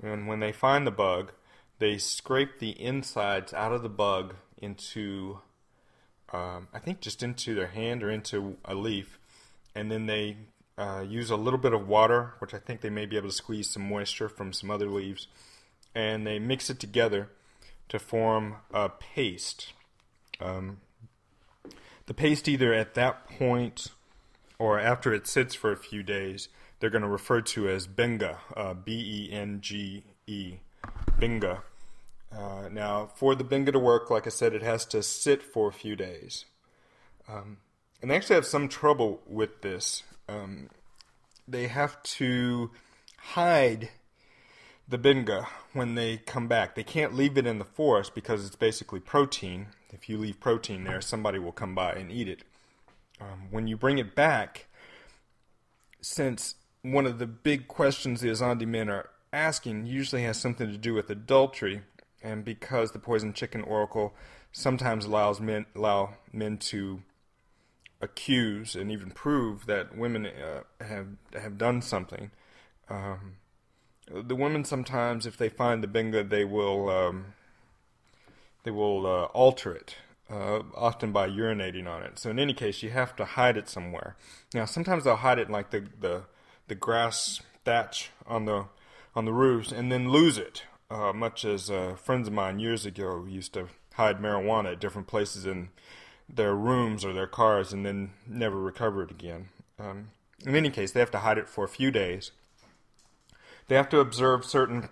And when they find the bug, they scrape the insides out of the bug into, I think just into their hand or into a leaf, and then they use a little bit of water, which I think they may be able to squeeze some moisture from some other leaves, and they mix it together to form a paste. The paste, either at that point or after it sits for a few days, they're going to refer to as benga, B-E-N-G-E, benga. Now, for the benga to work, like I said, it has to sit for a few days. And they actually have some trouble with this. They have to hide the benga when they come back. They can't leave it in the forest because it's basically protein. If you leave protein there, somebody will come by and eat it. When you bring it back, since one of the big questions the Azande men are asking usually has something to do with adultery, and because the poison chicken oracle sometimes allows men to accuse and even prove that women have done something, the women sometimes, if they find the benga, they will alter it, often by urinating on it. So in any case, you have to hide it somewhere. Now, sometimes they'll hide it in like the grass thatch on the roofs, and then lose it. Much as friends of mine years ago used to hide marijuana at different places in their rooms or their cars, and then never recover it again. In any case, they have to hide it for a few days. They have to observe certain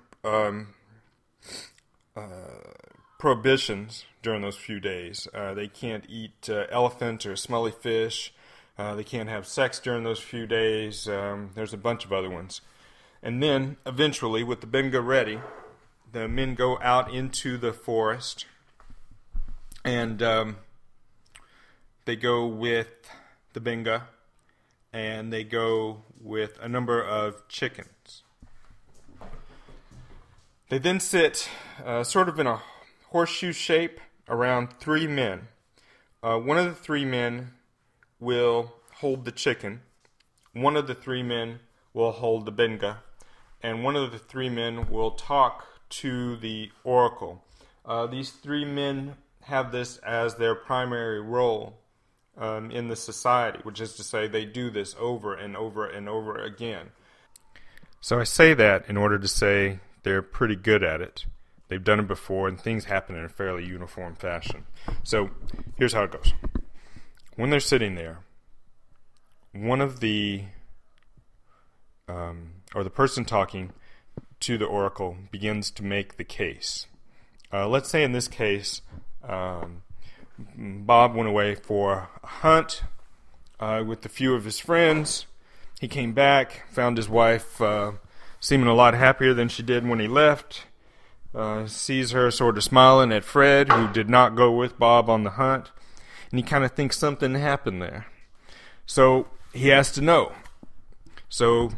prohibitions during those few days. They can't eat elephant or smelly fish. They can't have sex during those few days. There's a bunch of other ones. And then, eventually, with the benga ready, the men go out into the forest, and they go with the benga, and they go with a number of chickens. They then sit sort of in a horseshoe shape around three men. One of the three men will hold the chicken, one of the three men will hold the benga, and one of the three men will talk to the oracle. These three men have this as their primary role in the society, which is to say they do this over and over and over again. So I say that in order to say they're pretty good at it. They've done it before, and things happen in a fairly uniform fashion. So here's how it goes. When they're sitting there, one of the or the person talking to the oracle begins to make the case. Let's say in this case, Bob went away for a hunt with a few of his friends. He came back, found his wife seeming a lot happier than she did when he left. Sees her sort of smiling at Fred, who did not go with Bob on the hunt, and he kind of thinks something happened there. So he has to know. So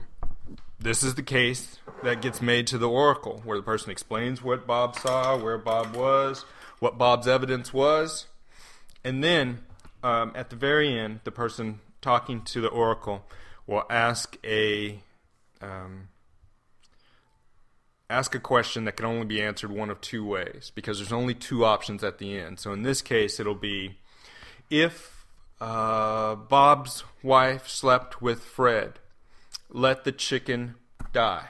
this is the case that gets made to the oracle, where the person explains what Bob saw, where Bob was, what Bob's evidence was, and then at the very end, the person talking to the oracle will ask a question that can only be answered one of two ways, because there's only two options at the end. So in this case, it'll be, if Bob's wife slept with Fred, let the chicken die.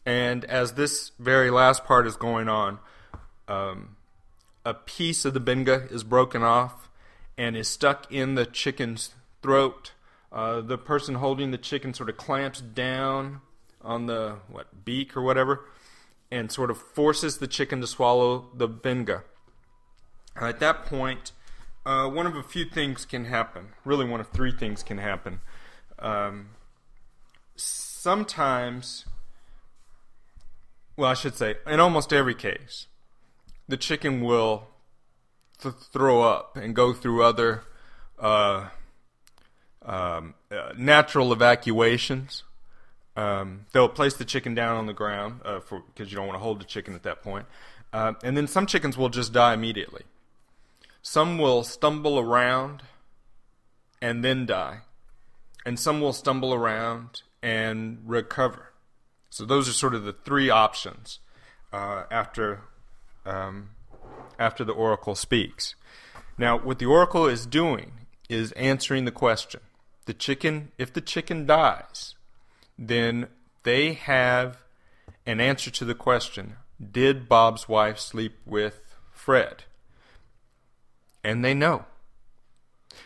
And as this very last part is going on, a piece of the benga is broken off and is stuck in the chicken's throat. The person holding the chicken sort of clamps down on the beak or whatever, and sort of forces the chicken to swallow the benga. At that point, one of a few things can happen. Really, one of three things can happen. Sometimes, well, I should say, in almost every case, the chicken will throw up and go through other natural evacuations. They'll place the chicken down on the ground because you don't want to hold the chicken at that point. And then some chickens will just die immediately. Some will stumble around and then die. And some will stumble around and recover. So those are sort of the three options after the oracle speaks. Now, what the oracle is doing is answering the question. If the chicken dies, then they have an answer to the question, did Bob's wife sleep with Fred? And they know.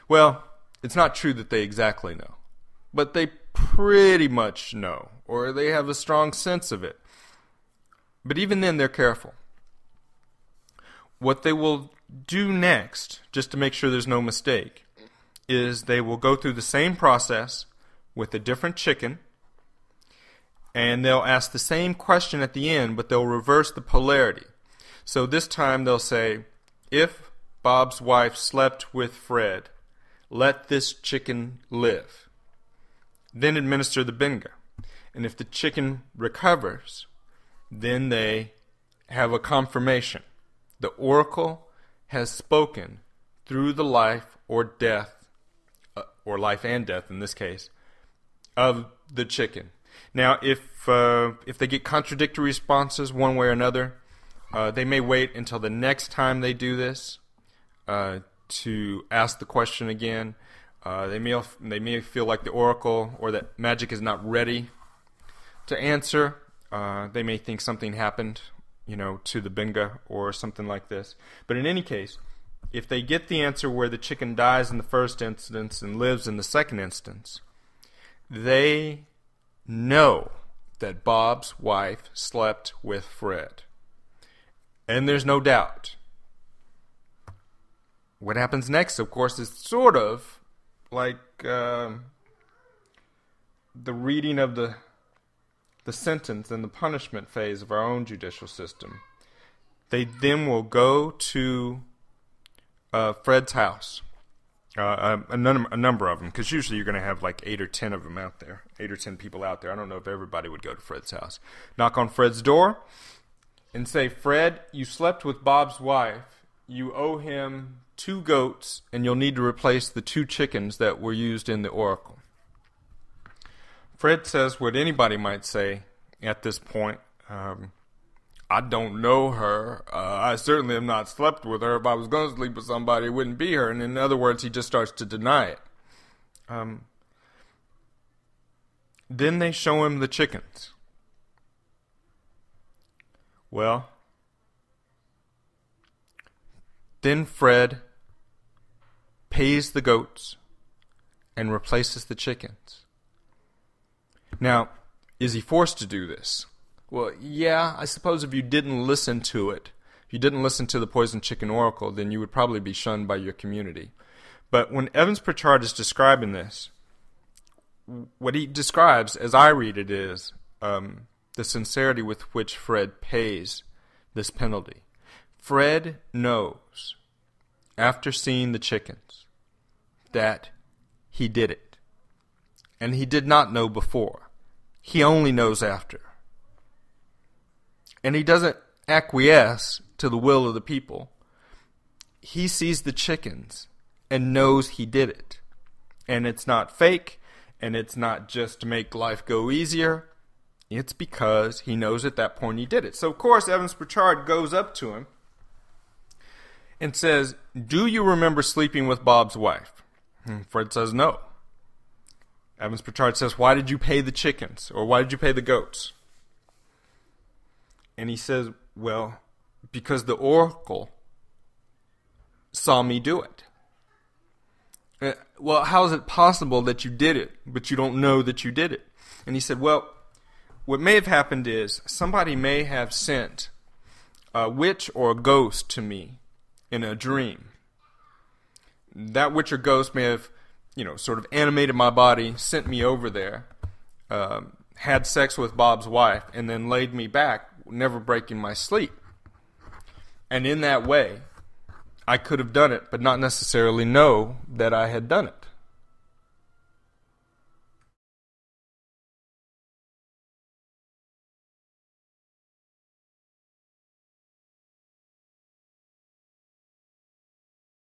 Well, it's not true that they exactly know, but they pretty much know, or they have a strong sense of it. But even then, they're careful. What they will do next, just to make sure there's no mistake, is they will go through the same process with a different chicken, and they'll ask the same question at the end, but they'll reverse the polarity. So this time they'll say, if Bob's wife slept with Fred, let this chicken live. Then administer the binga. And if the chicken recovers, then they have a confirmation. The oracle has spoken through the life or death, or life and death in this case, of the chicken. Now, if they get contradictory responses one way or another, they may wait until the next time they do this to ask the question again. They may feel like the oracle or that magic is not ready to answer. They may think something happened, to the binga or something like this. But in any case, if they get the answer where the chicken dies in the first instance and lives in the second instance, they know that Bob's wife slept with Fred. And there's no doubt. What happens next, of course, is sort of like the reading of the sentence and the punishment phase of our own judicial system. They then will go to Fred's house, a number of them, because usually you're going to have like 8 or 10 of them out there, 8 or 10 people out there. I don't know if everybody would go to Fred's house. Knock on Fred's door and say, Fred, you slept with Bob's wife. You owe him 2 goats, and you'll need to replace the 2 chickens that were used in the oracle. Fred says what anybody might say at this point. I don't know her. I certainly have not slept with her. If I was going to sleep with somebody, it wouldn't be her. And in other words, he just starts to deny it. Then they show him the chickens. Well, then Fred pays the goats and replaces the chickens. Now, is he forced to do this? Well, yeah, I suppose if you didn't listen to it, if you didn't listen to the Poison Chicken Oracle, then you would probably be shunned by your community. But when Evans Pritchard is describing this, what he describes, as I read it, is the sincerity with which Fred pays this penalty. Fred knows, after seeing the chickens, that he did it. And he did not know before. He only knows after. And he doesn't acquiesce to the will of the people. He sees the chickens and knows he did it. And it's not fake, and it's not just to make life go easier. It's because he knows at that point he did it. So, of course, Evans Pritchard goes up to him and says, do you remember sleeping with Bob's wife? And Fred says, no. Evans Pritchard says, why did you pay the chickens? Or why did you pay the goats? And he says, well, because the oracle saw me do it. Well, how is it possible that you did it, but you don't know that you did it? And he said, well, what may have happened is somebody may have sent a witch or a ghost to me in a dream. That witch or ghost may have, sort of animated my body, sent me over there, had sex with Bob's wife, and then laid me back, never breaking my sleep. And in that way, I could have done it, but not necessarily know that I had done it.